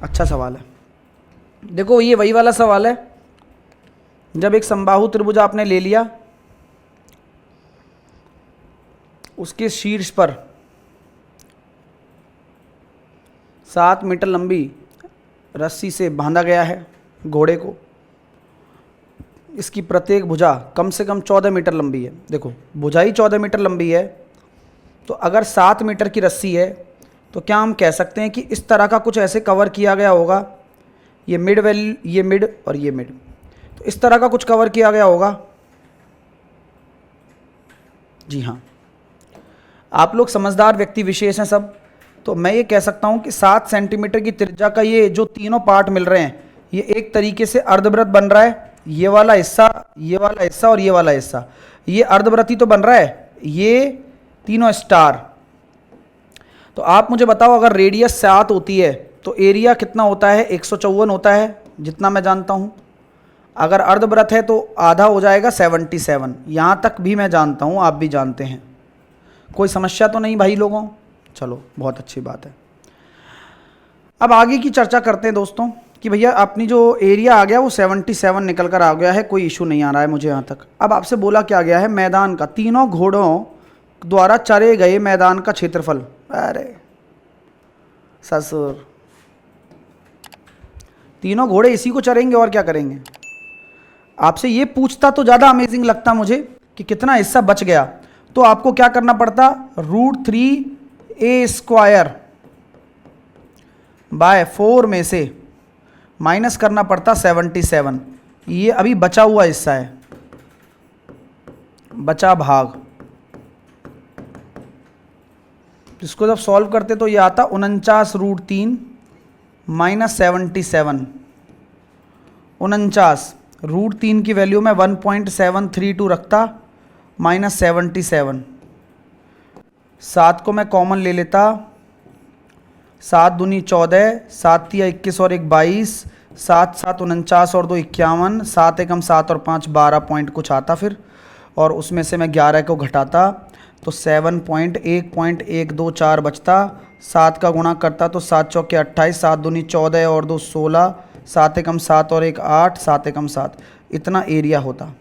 अच्छा सवाल है। देखो ये वही वाला सवाल है, जब एक समबाहु त्रिभुज आपने ले लिया, उसके शीर्ष पर 7 मीटर लंबी रस्सी से बांधा गया है घोड़े को। इसकी प्रत्येक भुजा कम से कम 14 मीटर लंबी है। देखो भुजा ही 14 मीटर लंबी है, तो अगर 7 मीटर की रस्सी है तो क्या हम कह सकते हैं कि इस तरह का कुछ ऐसे कवर किया गया होगा, ये मिड वैल्यू, ये मिड और ये मिड, तो इस तरह का कुछ कवर किया गया होगा। जी हाँ, आप लोग समझदार व्यक्ति विशेष हैं सब, तो मैं ये कह सकता हूँ कि 7 सेंटीमीटर की त्रिज्या का ये जो तीनों पार्ट मिल रहे हैं, ये एक तरीके से अर्धवृत्त बन रहा है। ये वाला हिस्सा, ये वाला हिस्सा और ये वाला हिस्सा, ये अर्धवृत्त ही तो बन रहा है, ये तीनों स्टार। तो आप मुझे बताओ, अगर रेडियस 7 होती है तो एरिया कितना होता है? 154 होता है, जितना मैं जानता हूँ। अगर अर्धवृत्त है तो आधा हो जाएगा 77। यहाँ तक भी मैं जानता हूँ, आप भी जानते हैं। कोई समस्या तो नहीं भाई लोगों? चलो बहुत अच्छी बात है। अब आगे की चर्चा करते हैं दोस्तों कि भैया अपनी जो एरिया आ गया वो 77 निकल कर आ गया है, कोई इशू नहीं आ रहा है मुझे यहाँ तक। अब आपसे बोला क्या गया है? मैदान का, तीनों घोड़ों द्वारा चरे गए मैदान का क्षेत्रफल। अरे ससुर, तीनों घोड़े इसी को चरेंगे और क्या करेंगे? आपसे ये पूछता तो ज़्यादा अमेजिंग लगता मुझे कि कितना हिस्सा बच गया। तो आपको क्या करना पड़ता? √3a² बाय 4 में से माइनस करना पड़ता 77। ये अभी बचा हुआ हिस्सा है, बचा भाग। इसको जब सॉल्व करते तो ये आता 49√3 माइनस 77। 49 √3 की वैल्यू में 1.732 रखता, माइनस 77। 7 को मैं कॉमन ले लेता, 7 दूनी 14, 7 तिया 21 और 1 22, 7 7 49 और 2 51, 7 एकम 7 और 5 12 पॉइंट कुछ आता फिर, और उसमें से मैं 11 को घटाता तो 7.1.124 बचता। 7 का गुणा करता तो 7 चौके 28, 7 दूनी 14 और 2 16, 7 एकम 7 और 1 8, 7 एकम 7, इतना एरिया होता।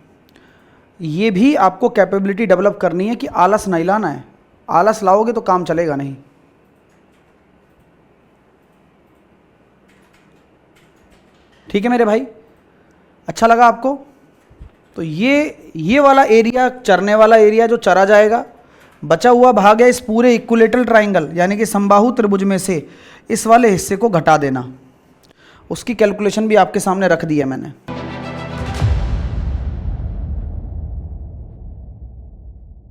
ये भी आपको कैपेबिलिटी डेवलप करनी है कि आलस नहीं लाना है। आलस लाओगे तो काम चलेगा नहीं। ठीक है मेरे भाई, अच्छा लगा आपको? तो ये वाला एरिया, चरने वाला एरिया जो चरा जाएगा, बचा हुआ भाग है इस पूरे इक्विलेटरल ट्राइंगल यानी कि समबाहु त्रिभुज में से इस वाले हिस्से को घटा देना। उसकी कैलकुलेशन भी आपके सामने रख दी है मैंने।